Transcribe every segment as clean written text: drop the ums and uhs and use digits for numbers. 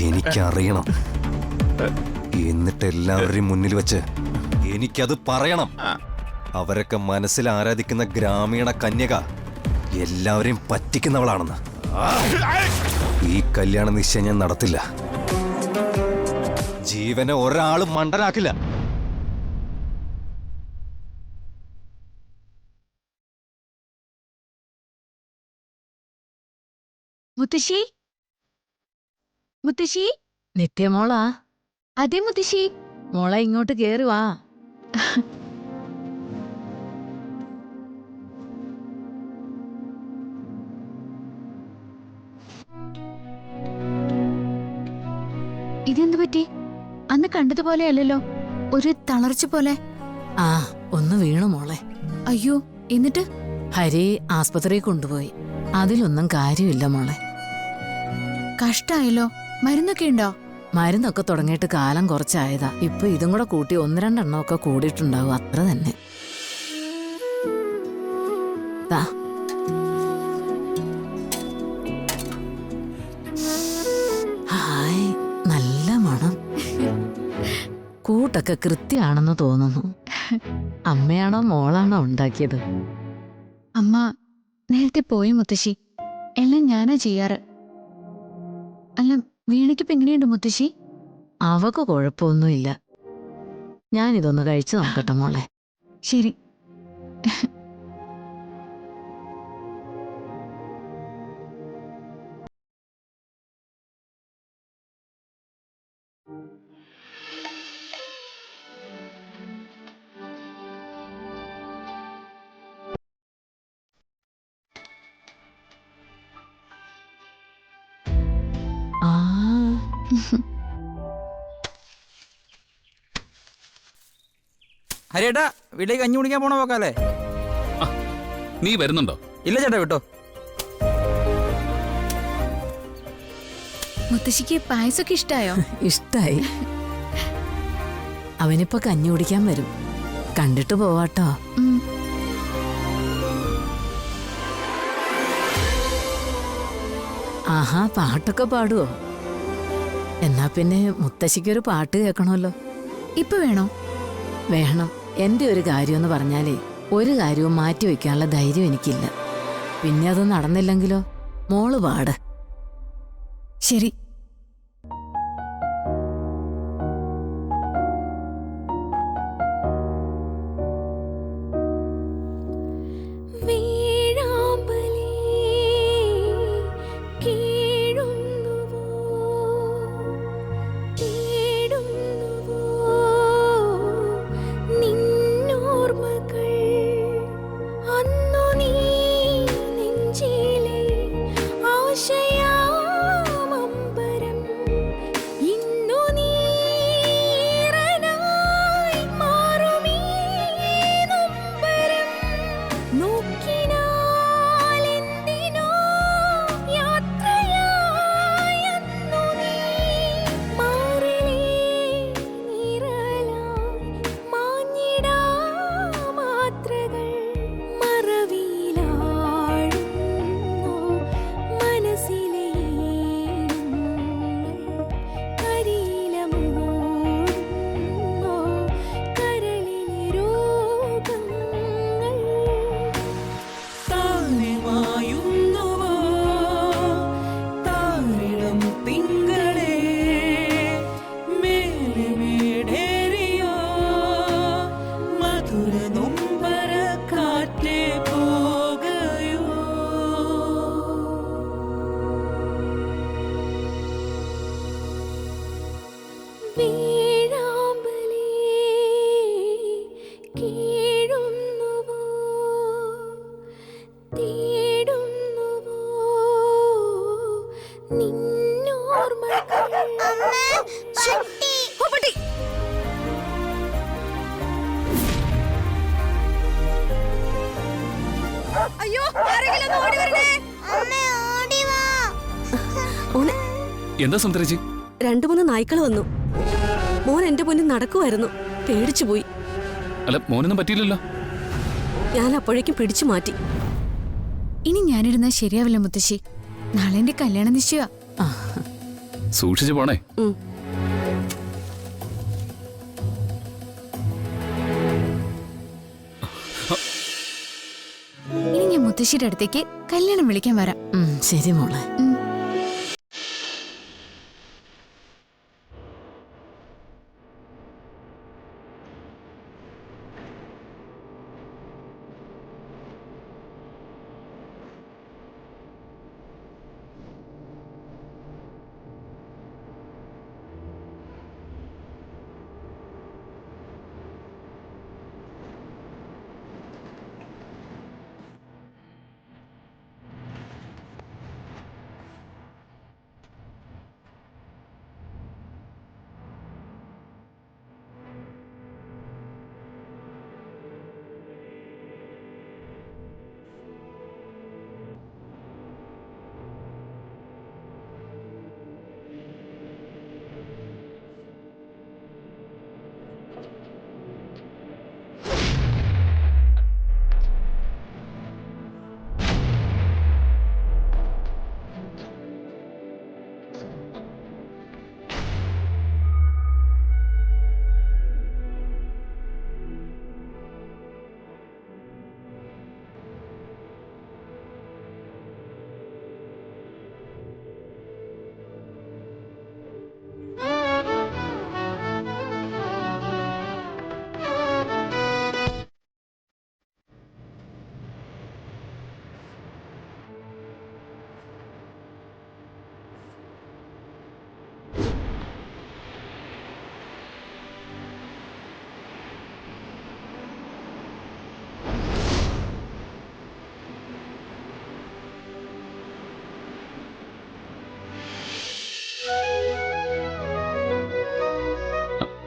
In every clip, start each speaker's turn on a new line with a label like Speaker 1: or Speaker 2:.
Speaker 1: എനിക്കറിയണം. എന്നിട്ട് എല്ലാവരുടെയും മുന്നിൽ വെച്ച് എനിക്കത് പറയണം. അവരൊക്കെ മനസ്സിൽ ആരാധിക്കുന്ന ഗ്രാമീണ കന്യക എല്ലാവരെയും പറ്റിക്കുന്നവളാണെന്ന്. ഈ കല്യാണ നിശ്ചയം ഞാൻ നടത്തില്ല. ജീവനെ ഒരാളും മണ്ടനാക്കില്ല.
Speaker 2: മുത്തശ്ശി, മുത്തശ്ശി.
Speaker 3: നിത്യമോളാ?
Speaker 2: അതെ മുത്തശ്ശി.
Speaker 3: മോളെ ഇങ്ങോട്ട് കേറി വാ.
Speaker 2: ഇതെന്തു പറ്റി? അന്ന് കണ്ടതുപോലെയല്ലല്ലോ, ഒരു തളർച്ച പോലെ.
Speaker 3: ആ, ഒന്ന് വീണു മോളെ.
Speaker 2: അയ്യോ, എന്നിട്ട്?
Speaker 3: ഹരി ആസ്പത്രിയിൽ കൊണ്ടുപോയി. അതിലൊന്നും കാര്യമില്ല മോളെ.
Speaker 2: കഷ്ടായല്ലോ. മരുന്നൊക്കെ ഉണ്ടോ?
Speaker 3: മരുന്നൊക്കെ തുടങ്ങിയിട്ട് കാലം കുറച്ചായതാ. ഇപ്പൊ ഇതും കൂടെ കൂട്ടി 1-2 എണ്ണമൊക്കെ കൂടിയിട്ടുണ്ടാവും, അത്ര തന്നെ. ഹായ്, നല്ല മണം. കൂട്ടൊക്കെ കൃത്യാണെന്ന് തോന്നുന്നു. അമ്മയാണോ മോളാണോ ഉണ്ടാക്കിയത്?
Speaker 2: അമ്മ നേരത്തെ പോയി മുത്തശ്ശി. എല്ലാം ഞാനാ ചെയ്യാറ്. അല്ല, വീണയ്ക്കിപ്പോ എങ്ങനെയുണ്ട് മുത്തശ്ശി?
Speaker 3: അവക്ക് കുഴപ്പമൊന്നുമില്ല. ഞാനിതൊന്ന് കഴിച്ചു നോക്കട്ടെ മോളെ.
Speaker 2: ശരി.
Speaker 3: ആ,
Speaker 4: ഹരിയേട്ടാ, വീട്ടിലേക്ക് കഞ്ഞി കുടിക്കാൻ പോണ പോക്കാല്ലേ?
Speaker 5: നീ വരുന്നുണ്ടോ?
Speaker 4: ഇല്ല ചേട്ടാ, വിട്ടോ.
Speaker 2: മുത്തശ്ശിക്ക് പായസൊക്കെ ഇഷ്ടായോ?
Speaker 3: ഇഷ്ടായി. അവനിപ്പോ കഞ്ഞി കുടിക്കാൻ വരും. കണ്ടിട്ട് പോവാട്ടോ. ആഹാ, പാട്ടൊക്കെ പാടുവോ? എന്നാ പിന്നെ മുത്തശ്ശിക്കൊരു പാട്ട് കേൾക്കണമല്ലോ.
Speaker 2: ഇപ്പൊ വേണോ?
Speaker 3: വേണം. എന്റെ ഒരു കാര്യമെന്ന് പറഞ്ഞാലേ ഒരു കാര്യവും മാറ്റി വെക്കാനുള്ള ധൈര്യം എനിക്കില്ല. പിന്നെ അത് നടന്നില്ലെങ്കിലോ? മോള് പാട്.
Speaker 2: ശരി.
Speaker 5: എന്താ സുന്ദരേച്ചി?
Speaker 6: 2-3 നായ്ക്കൾ വന്നു. മോൻ എന്റെ മുന്നിൽ നടക്കുമായിരുന്നു. പേടിച്ചു പോയി.
Speaker 5: അല്ല, മോനൊന്നും പറ്റിയില്ലല്ലോ.
Speaker 6: ഞാൻ അപ്പോഴേക്കും പിടിച്ചു മാറ്റി.
Speaker 2: ഇനി ഞാനിരുന്നാൽ ശരിയാവില്ല മുത്തശ്ശി. നാളെ എന്റെ കല്യാണ നിശ്ചയ.
Speaker 5: സൂക്ഷിച്ചു പോണേ.
Speaker 6: ഉം.
Speaker 2: ഇനി ഞാൻ മുത്തശ്ശിയുടെ അടുത്തേക്ക് കല്യാണം വിളിക്കാൻ വരാം.
Speaker 3: ശരി മോളെ.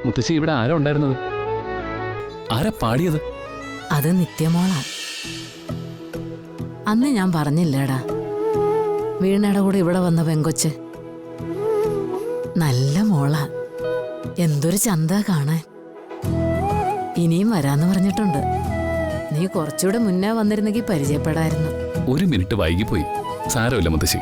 Speaker 5: മുത്തശ്ശി, ഇവിടെ ആരാ ഉണ്ടായിരുന്നത്? ആരാ പാടിയത്?
Speaker 3: അത് നിത്യമോളാ. അന്ന് ഞാൻ പറഞ്ഞില്ലേടാ, വീണയുടെ കൂടെ ഇവിടെ വന്ന പെങ്കൊച്ച്. നല്ല മോളാ, എന്തൊരു ചന്ത കാണാൻ. ഇനിയും വരാന്ന് പറഞ്ഞിട്ടുണ്ട്. നീ കുറച്ചുകൂടെ മുന്നേ വന്നിരുന്നെങ്കിൽ പരിചയപ്പെടായിരുന്നു.
Speaker 5: ഒരു മിനിറ്റ് വൈകിപ്പോയി. സാരമില്ല മുത്തശ്ശി.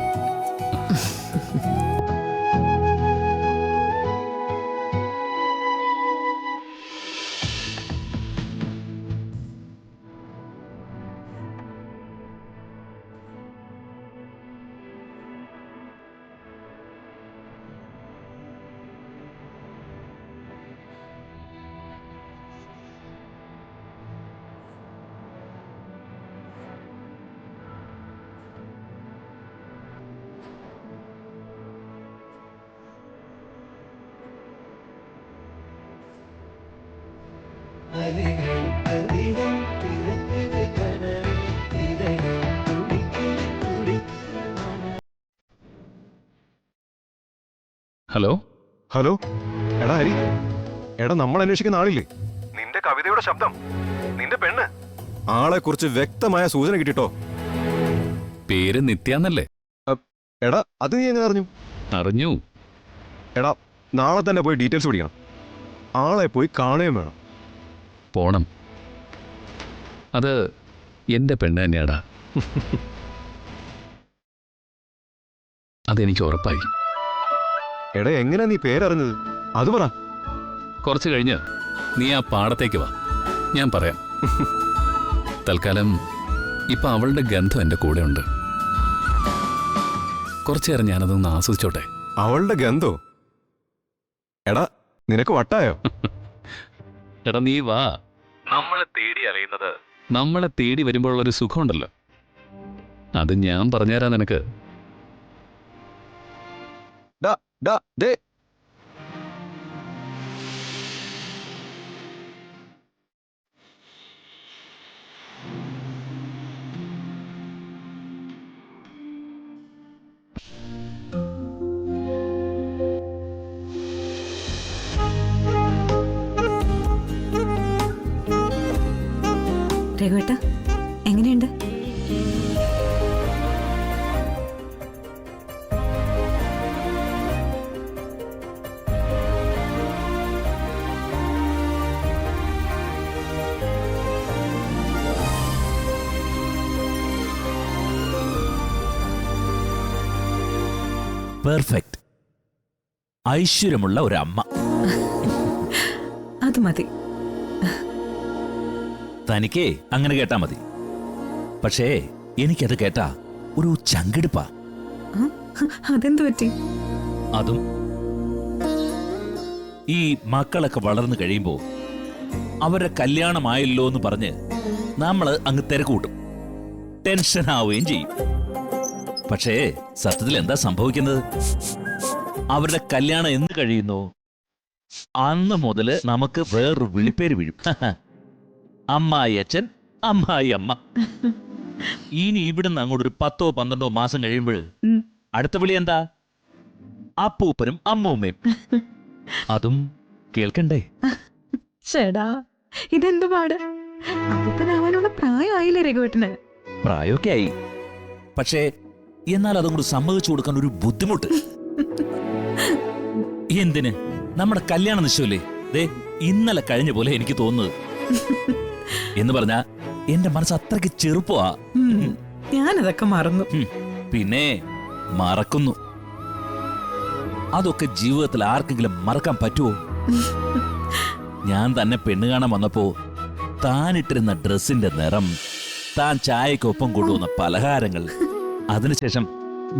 Speaker 5: ഹലോ
Speaker 1: ഹലോ, എടാ ഹരി, എടാ നമ്മൾ അന്വേഷിക്കുന്ന ആളില്ലേ? നിന്റെ കവിതയുടെ ശബ്ദം, നിന്റെ പെണ്ണ്. ആളെ കുറിച്ച് വ്യക്തമായ സൂചന കിട്ടിട്ടോ.
Speaker 5: പേര് നിത്യാന്നല്ലേ?
Speaker 1: എടാ അത് നീ എങ്ങനെ അറിഞ്ഞു?
Speaker 5: അറിഞ്ഞു.
Speaker 1: എടാ നാളെ തന്നെ പോയി ഡീറ്റെയിൽസ് പിടിക്കണം. ആളെ പോയി കാണുകയും വേണം.
Speaker 5: പോണം. അത് എൻ്റെ പെണ്ണ് തന്നെയാടാ. അതെനിക്ക് ഉറപ്പായി.
Speaker 1: എടാ എങ്ങനെയാ നീ പേരറിഞ്ഞത്? അത് പറ.
Speaker 5: കുറച്ച് കഴിഞ്ഞ് നീ ആ പാടത്തേക്ക് വാ, ഞാൻ പറയാം. തൽക്കാലം ഇപ്പൊ അവളുടെ ഗന്ധം എൻ്റെ കൂടെ ഉണ്ട്. കുറച്ചേരം ഞാനതൊന്ന് ആസ്വദിച്ചോട്ടെ.
Speaker 1: അവളുടെ ഗന്ധോ? എടാ നിനക്ക് വട്ടായോ?
Speaker 5: എടാ നീ വാ. നമ്മളെ തേടി അറിയുന്നത് നമ്മളെ തേടി വരുമ്പോഴുള്ളൊരു സുഖമുണ്ടല്ലോ, അത് ഞാൻ പറഞ്ഞുതരാം നിനക്ക്.
Speaker 1: ദേ
Speaker 6: രഘുവേട്ട, എങ്ങനെയുണ്ട്?
Speaker 7: പെർഫെക്റ്റ് ഐശ്വര്യമുള്ള ഒരമ്മ.
Speaker 8: അത് മതി.
Speaker 7: തനിക്കേ അങ്ങനെ കേട്ടാ മതി. പക്ഷേ എനിക്കത് കേട്ടാ ഒരു ചങ്കിടിപ്പാ.
Speaker 8: അതെന്തു പറ്റി?
Speaker 7: അതും ഈ മക്കളൊക്കെ വളർന്നു കഴിയുമ്പോ അവരുടെ കല്യാണമായല്ലോ എന്ന് പറഞ്ഞ് നമ്മള് അങ്ങ് തിരക്കൂട്ടും, ടെൻഷൻ ആവുകയും ചെയ്യും. പക്ഷേ സത്യത്തിൽ എന്താ സംഭവിക്കുന്നത്? അവരുടെ കല്യാണം എന്ന് കഴിയുന്നു അന്ന് മുതല് നമുക്ക് വേറൊരു വിളിപ്പേര് വീഴും. അമ്മായി അച്ഛൻ, അമ്മായി അമ്മ. ഇനി ഇവിടുന്ന് അങ്ങോട്ടൊരു 10-12 മാസം കഴിയുമ്പോൾ അടുത്ത വിളി എന്താ? അപ്പൂപ്പനും അമ്മൂമ്മയും. അതും കേൾക്കണ്ടേ?
Speaker 8: ചേടാ, ഇതെന്തു പാട്? അപ്പനാവാനുള്ള പ്രായമായില്ലേ രഘുവേട്ടന്?
Speaker 7: പ്രായമൊക്കെ ആയി. പക്ഷേ എന്നാൽ അതും കൂടി സമ്മതിച്ചു കൊടുക്കാൻ ഒരു ബുദ്ധിമുട്ട്. എന്തിന്? നമ്മുടെ കല്യാണ നിശ്ചയല്ലേ ദേ ഇന്നലെ കഴിഞ്ഞ പോലെ എനിക്ക് തോന്നുന്നത്. എന്ന് പറഞ്ഞാ എന്റെ മനസ്സ് അത്രയ്ക്ക് ചെറുപ്പമാ.
Speaker 8: ഞാനതൊക്കെ മറന്നു.
Speaker 7: പിന്നെ മറക്കുന്നു. അതൊക്കെ ജീവിതത്തിൽ ആർക്കെങ്കിലും മറക്കാൻ പറ്റുമോ? ഞാൻ തന്നെ പെണ്ണ് കാണാൻ വന്നപ്പോ താനിട്ടിരുന്ന ഡ്രസ്സിന്റെ നിറം, താൻ ചായക്കൊപ്പം കൊണ്ടുവന്ന പലഹാരങ്ങൾ, അതിനുശേഷം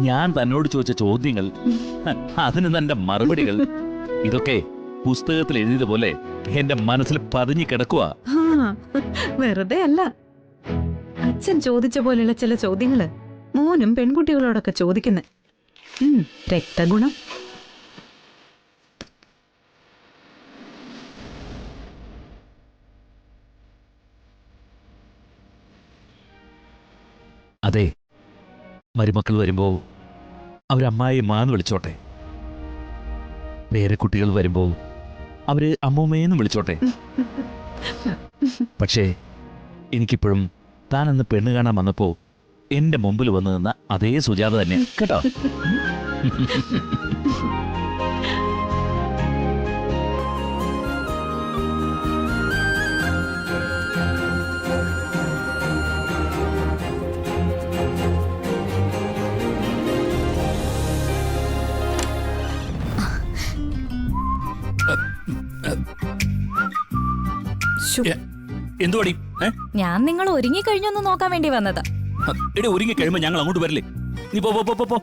Speaker 7: ഞാൻ തന്നോട് ചോദിച്ച ചോദ്യങ്ങൾ, അതിന് തന്റെ മറുപടികൾ, ഇതൊക്കെ പുസ്തകത്തിൽ എഴുതിയതുപോലെ എന്റെ മനസ്സിൽ പതിഞ്ഞു കിടക്കുക.
Speaker 8: വെറുതെ അല്ല, അച്ഛൻ ചോദിച്ച പോലെയുള്ള ചില ചോദ്യങ്ങള് മോനും പെൺകുട്ടികളോടൊക്കെ ചോദിക്കുന്നെ. രക്തഗുണം.
Speaker 7: അതെ, മരുമക്കൾ വരുമ്പോ അവരമ്മായി മാന്ന് വിളിച്ചോട്ടെ, പേരക്കുട്ടികൾ വരുമ്പോ അവര് അമ്മൂമ്മയെന്ന് വിളിച്ചോട്ടെ. പക്ഷേ എനിക്കിപ്പോഴും താൻ അന്ന് പെണ്ണ് കാണാൻ വന്നപ്പോ എന്റെ മുമ്പിൽ വന്നു നിന്ന അതേ സുജാത തന്നെ കേട്ടോ. എന്തുവാടി?
Speaker 2: ഞാൻ നിങ്ങൾ ഒരുങ്ങി കഴിഞ്ഞൊന്ന് നോക്കാൻ വേണ്ടി വന്നതാ.
Speaker 7: എടി, ഒരുങ്ങി കഴിയുമ്പോ ഞങ്ങൾ അങ്ങോട്ട് വരില്ലേ? നീ പോ പോ പോ പോ.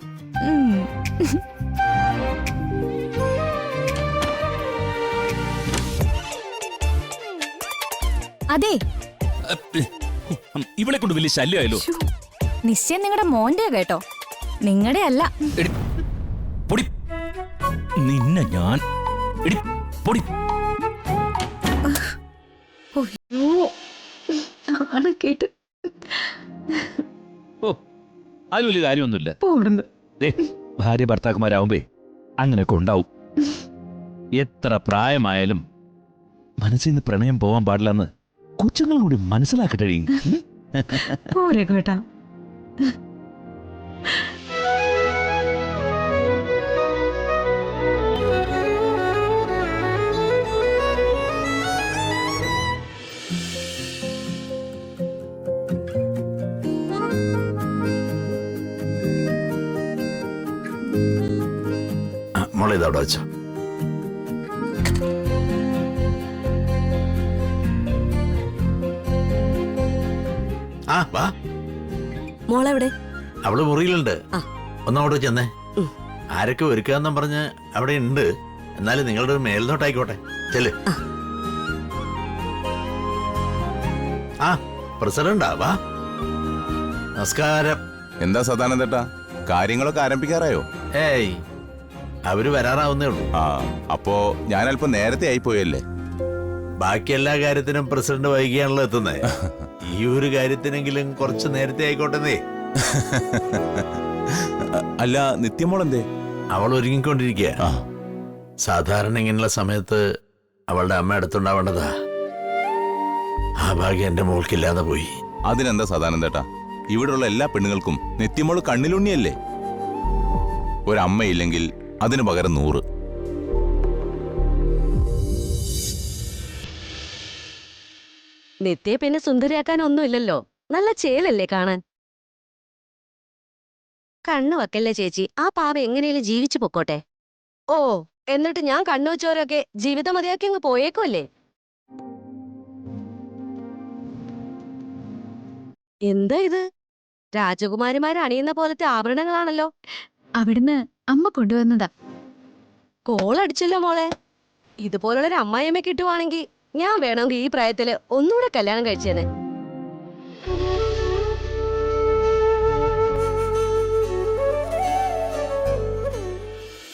Speaker 2: അതെ,
Speaker 7: ഇവളെ കൊണ്ട് വലിയ ശല്യമായല്ലോ.
Speaker 2: നിശ്ചയം നിങ്ങളുടെ മോന്റെ കേട്ടോ, നിങ്ങളുടെ അല്ല.
Speaker 7: എടി, പൊടി. നിന്നെ ഞാൻ എടി പൊടി.
Speaker 8: കേട്ട്
Speaker 7: ഓ, അതിൽ വലിയ കാര്യമൊന്നുമില്ല.
Speaker 8: പോടുന്നു.
Speaker 7: ഭാര്യ ഭർത്താക്കന്മാരാവുമ്പേ അങ്ങനെയൊക്കെ ഉണ്ടാവും. എത്ര പ്രായമായാലും മനസ്സിൽ നിന്ന് പ്രണയം പോവാൻ പാടില്ലെന്ന് കൊച്ചുങ്ങളും കൂടി മനസ്സിലാക്കട്ടെ.
Speaker 8: പോരെ കേട്ടാ.
Speaker 9: മോളെ ഇതവിടെ വെച്ചോ. ആ വാ.
Speaker 6: മോളെവിടെ?
Speaker 9: അവള് മുറിയിലുണ്ട്.
Speaker 6: ആ.
Speaker 9: ഒന്നങ്ങോട്ട് ചെന്നേ. ആരൊക്കെ ഒരുക്കാന്നും പറഞ്ഞ് അവിടെ ഉണ്ട്. എന്നാലും നിങ്ങളുടെ ഒരു മേൽനോട്ടായിക്കോട്ടെ. ചെല്. ആ പ്രസിഡന്റാ, വാ. നമസ്കാരം.
Speaker 1: എന്താ സദാനന്ദേട്ടാ, കാര്യങ്ങളൊക്കെ ആരംഭിക്കാറായോ?
Speaker 9: ഏയ്, അവര് വരാറാവുന്നേ ഉള്ളൂ.
Speaker 1: ആ, അപ്പോ ഞാൻ അല്പം നേരത്തെ ആയിപ്പോയല്ലേ?
Speaker 9: ബാക്കി എല്ലാ കാര്യത്തിനും പ്രസിഡന്റ് വൈകിയാണല്ലോ എത്തുന്നത്. ഈ ഒരു കാര്യത്തിനെങ്കിലും കുറച്ച് നേരത്തെ ആയിക്കോട്ടെന്നേ.
Speaker 1: അല്ല, നിത്യമോളെന്തേ?
Speaker 9: അവൾ ഒരുങ്ങിക്കൊണ്ടിരിക്കുക. സാധാരണ ഇങ്ങനെയുള്ള സമയത്ത് അവളുടെ അമ്മ അടുത്തുണ്ടാവേണ്ടതാ. ആ ഭാഗ്യം എന്റെ മോൾക്കില്ലാതെ പോയി.
Speaker 1: അതിനെന്താ സദാനന്ദേട്ടാ, ഇവിടെയുള്ള എല്ലാ പെണ്ണുങ്ങൾക്കും നിത്യമോള് കണ്ണിലുണ്ണിയല്ലേ? ഒരമ്മയില്ലെങ്കിൽ അതിനു പകരം 100.
Speaker 6: നിത്യയെ പിന്നെ സുന്ദരിയാക്കാൻ ഒന്നുമില്ലല്ലോ. നല്ല ചേലല്ലേ കാണാൻ. കണ്ണു വെക്കല്ലേ ചേച്ചി, ആ പാവ എങ്ങനെയും ജീവിച്ചു പൊക്കോട്ടെ. ഓ, എന്നിട്ട് ഞാൻ കണ്ണു വെച്ചവരൊക്കെ ജീവിതം മതിയാക്കി അങ്ങ് പോയേക്കുമല്ലേ? എന്താ ഇത്? രാജകുമാരിമാർ അണിയുന്ന പോലത്തെ ആഭരണങ്ങളാണല്ലോ.
Speaker 8: അവിടുന്ന് അമ്മ കൊണ്ടുവന്നതാ.
Speaker 6: കോളടിച്ചല്ലോ മോളെ. ഇതുപോലുള്ളൊരു അമ്മായിയമ്മ കിട്ടുവാണെങ്കിൽ ഞാൻ വേണമെങ്കിൽ ഈ പ്രായത്തില് ഒന്നുകൂടെ കല്യാണം കഴിച്ചേനെ.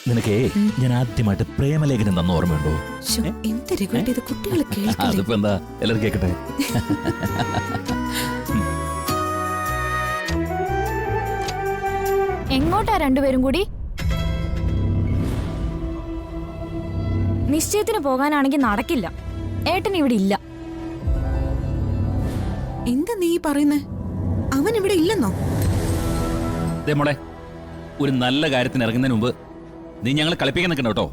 Speaker 7: നിനക്കേ ഞാൻ ആദ്യമായിട്ട് പ്രേമലേഖനം തന്ന ഓർമ്മയുണ്ടോ? അതിപ്പോ എന്താ, എല്ലാവരും കേക്കട്ടെ.
Speaker 2: എങ്ങോട്ടാ രണ്ടുപേരും കൂടി? നിശ്ചയത്തിന് പോകാനാണെങ്കിൽ നടക്കില്ല. ഏട്ടൻ ഇവിടെ ഇല്ല.
Speaker 8: എന്താ നീ പറയുന്നേ? അവൻ ഇവിടെ ഇല്ലെന്നോ?
Speaker 7: ദേ മോളെ, ഒരു നല്ല കാര്യത്തിന് ഇറങ്ങുന്നതിന് മുമ്പ് നീ ഞങ്ങളെ കളിപ്പിക്കാൻ നിൽക്കണ്ട കേട്ടോ.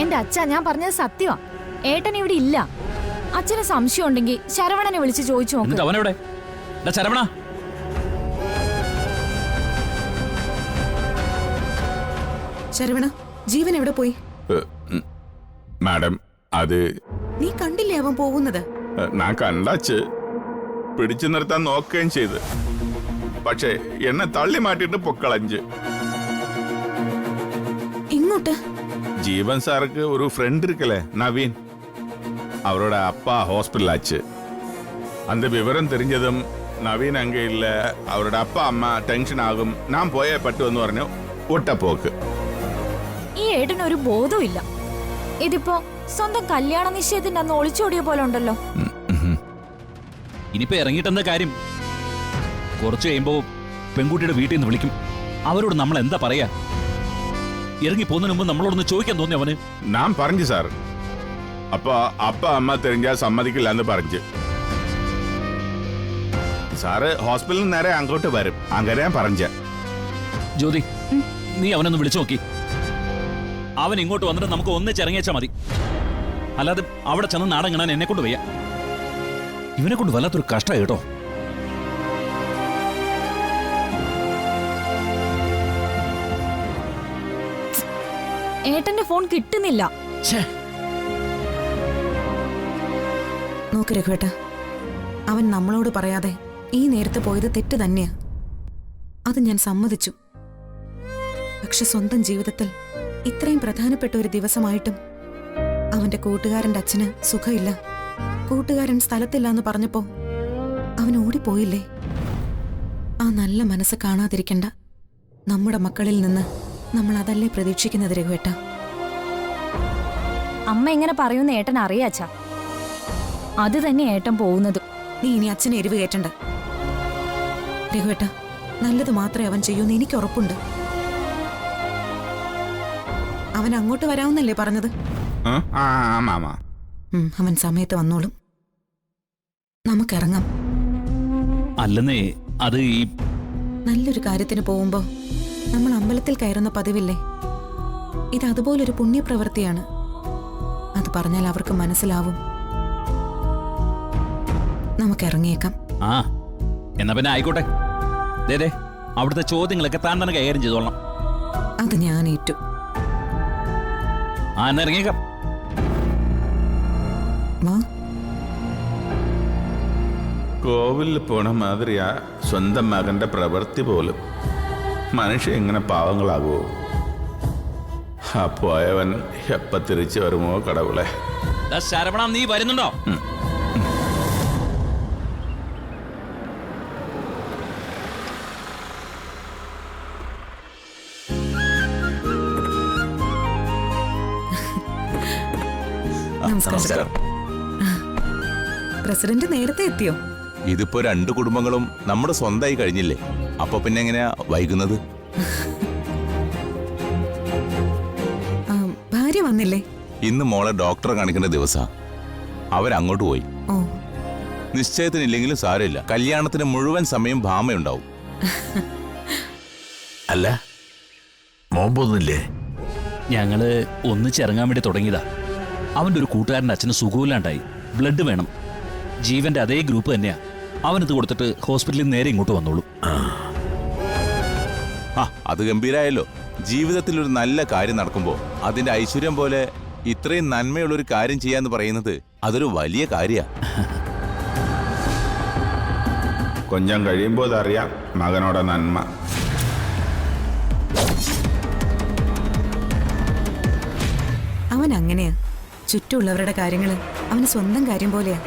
Speaker 2: എന്റെ അച്ഛ, ഞാൻ പറഞ്ഞത് സത്യമാ. ഏട്ടൻ ഇവിടെ ഇല്ല. അച്ഛന് സംശയം ഉണ്ടെങ്കിൽ ശരവണനെ വിളിച്ച് ചോദിച്ചു നോക്ക്.
Speaker 7: എന്നിട്ട് അവനെവിടെ? ശരവണ,
Speaker 8: ശരവണ, ജീവൻ എവിടെ പോയി?
Speaker 10: മാഡം, അത്
Speaker 8: നീ കണ്ടില്ലേ അവൻ പോകുന്നത്?
Speaker 10: ഞാൻ കണ്ടാച്ച് പിടിച്ചു നിർത്താൻ നോക്കുകയും ചെയ്ത്, പക്ഷേ എന്നെ തള്ളി മാറ്റിട്ട് പൊക്കളഞ്ച്.
Speaker 8: ഇങ്ങോട്ട്
Speaker 10: ജീവൻ സാർക്ക് ഒരു ഫ്രണ്ട് ഇരിക്കലേ, നവീൻ. அவரோட அப்பா ஹாஸ்பிட்டல் ஆச்சு. அந்த விவரம் தெரிஞ்சதும் நவீன் அங்கே இல்ல, அவரோட அப்பா அம்மா ടെൻഷൻ ആകും, ഞാൻ പോയേ പറ്റൂ എന്ന് പറഞ്ഞു ഒട്ടപ്പോക്ക്.
Speaker 2: ഈ ഏട്ടന് ഒരു ബോധവും ഇല്ല. ഇതിപ്പോ സ്വന്തം കല്യാണ നിശ്ചയത്തിന്റെ അന്ന് ഒളിച്ചോടിയ പോലെ ഉണ്ടല്ലോ.
Speaker 7: ഇനിയിപ്പോ ഇറങ്ങിയിട്ടെന്താ കാര്യം? കുറച്ച് കഴിയുമ്പോ പെൺകുട്ടിയുടെ വീട്ടിൽ നിന്ന് വിളിക്കും. അവരോട് നമ്മൾ എന്താ പറയാ? ഇറങ്ങി പോകുന്നതിന് മുമ്പ് നമ്മളോടൊന്ന് ചോദിക്കാൻ തോന്നി അവന്.
Speaker 10: ഞാൻ പറഞ്ഞു സാർ, അപ്പൊ അപ്പ അമ്മ തെരഞ്ഞാ സമ്മതിക്കില്ല എന്ന് പറഞ്ഞു. സാറ് ഹോസ്പിറ്റലിൽ നേരെ അങ്ങോട്ട് വരും, അങ്ങനെ ഞാൻ പറഞ്ഞ.
Speaker 7: ജ്യോതി, നീ അവനൊന്ന് വിളിച്ചു നോക്കി. അവൻ ഇങ്ങോട്ട് വന്നിട്ട് നമുക്ക് ഒന്നിച്ചിറങ്ങിയാച്ചാ മതി. അല്ലാതെ അവിടെ ചെന്ന് നാടങ്ങിടാൻ എന്നെ കൊണ്ട് വയ്യ. ഇവനെ കൊണ്ട് വല്ലാത്തൊരു കഷ്ടമായി കേട്ടോ.
Speaker 2: ഏട്ടന്റെ ഫോൺ കിട്ടുന്നില്ല.
Speaker 8: നോക്ക് രഘുവേട്ട, അവൻ നമ്മളോട് പറയാതെ ഈ നേരത്ത് പോയത് തെറ്റ് തന്നെയാ. അത് ഞാൻ സമ്മതിച്ചു. പക്ഷെ സ്വന്തം ജീവിതത്തിൽ ഇത്രയും പ്രധാനപ്പെട്ട ഒരു ദിവസമായിട്ടും അവന്റെ കൂട്ടുകാരന്റെ അച്ഛന് സുഖമില്ല, കൂട്ടുകാരൻ സ്ഥലത്തില്ല എന്ന് പറഞ്ഞപ്പോ അവൻ ഓടിപ്പോയില്ലേ? ആ നല്ല മനസ്സ് കാണാതിരിക്കണ്ട. നമ്മുടെ മക്കളിൽ നിന്ന് നമ്മൾ അതല്ലേ പ്രതീക്ഷിക്കുന്നത് രഘുവേട്ട.
Speaker 2: അമ്മ എങ്ങനെ പറയുന്ന ഏട്ടൻ അറിയാച്ചാ. അത് തന്നെ ഏട്ടൻ പോകുന്നത്.
Speaker 8: നീ ഇനി അച്ഛനെ എരിവ് കയറ്റണ്ട രഘുവേട്ട. നല്ലത് മാത്രമേ അവൻ ചെയ്യൂന്ന് എനിക്ക് ഉറപ്പുണ്ട്. അവൻ അങ്ങോട്ട് വരാമെന്നല്ലേ പറഞ്ഞത്? അവൻ സമയത്ത് വന്നോളും. നമുക്കിറങ്ങാം.
Speaker 7: അല്ലെന്നേ, അത് ഈ
Speaker 8: നല്ലൊരു കാര്യത്തിന് പോകുമ്പോ നമ്മൾ അമ്പലത്തിൽ കയറുന്ന പതിവില്ലേ? ഇത് അതുപോലൊരു പുണ്യപ്രവൃത്തിയാണ്. അത് പറഞ്ഞാൽ അവർക്ക് മനസ്സിലാവും. നമുക്കിറങ്ങിയേക്കാം.
Speaker 7: ആ, എന്നാ പിന്നെ ആയിക്കോട്ടെ. ദേ അവിടുത്തെ ചോദ്യങ്ങളൊക്കെ താൻ തന്നെ കൈകാര്യം ചെയ്തോളണം.
Speaker 8: അത് ഞാൻ ഏറ്റു.
Speaker 7: ആ, എന്നാ ഇറങ്ങിയേക്കാം.
Speaker 10: കോവിലിൽ പോണ മാതിരിയാ സ്വന്തം മകന്റെ പ്രവൃത്തി പോലും. മനുഷ്യ എങ്ങനെ പാവങ്ങളാകുമോ? ആ പോയവൻ എപ്പ തിരിച്ചു വരുമോ കടവുളെ.
Speaker 7: ശരവണ, നീ വരുന്നുണ്ടോ?
Speaker 8: നമസ്കാരം. പ്രസിഡന്റ് നേരത്തെ എത്തിയോ?
Speaker 11: ഇതിപ്പോ രണ്ടു കുടുംബങ്ങളും നമ്മുടെ സ്വന്തമായി കഴിഞ്ഞില്ലേ, അപ്പൊ പിന്നെ എങ്ങനെയാ വൈകുന്നത്?
Speaker 8: ഭാര്യ വന്നില്ലേ?
Speaker 11: ഇന്ന് മോളെ ഡോക്ടറെ കാണിക്കേണ്ട ദിവസാ. അവരങ്ങോട്ട് പോയി.
Speaker 8: ഓ,
Speaker 11: നിശ്ചയത്തിനില്ലെങ്കിലും സാരമില്ല, കല്യാണത്തിന് മുഴുവൻ സമയം ഭാമയുണ്ടാവും.
Speaker 9: അല്ല, മോൻ പോകുന്നില്ലേ?
Speaker 7: ഞങ്ങള് ഒന്നിച്ചിറങ്ങാൻ വേണ്ടി തുടങ്ങിയതാ. അവന്റെ ഒരു കൂട്ടുകാരന്റെ അച്ഛന് സുഖമില്ലാണ്ടായി, ബ്ലഡ് വേണം. ജീവന്റെ അതേ ഗ്രൂപ്പ് തന്നെയാ. അവനിത് കൊടുത്തിട്ട് ഹോസ്പിറ്റലിൽ നേരെ ഇങ്ങോട്ട് വന്നോളൂ.
Speaker 11: ആ അത് ഗംഭീരായല്ലോ. ജീവിതത്തിൽ ഒരു നല്ല കാര്യം നടക്കുമ്പോൾ അതിന്റെ ഐശ്വര്യം പോലെ ഇത്രയും നന്മയുള്ളൊരു കാര്യം ചെയ്യാന്ന് പറയുന്നത് അതൊരു വലിയ കാര്യാ.
Speaker 10: കൊഞ്ചം കഴിയുമ്പോൾ അതറിയാം മകനോടെ നന്മ.
Speaker 8: അവൻ അങ്ങനെയാ. ചുറ്റുമുള്ളവരുടെ കാര്യങ്ങള് അവന് സ്വന്തം കാര്യം പോലെയാ.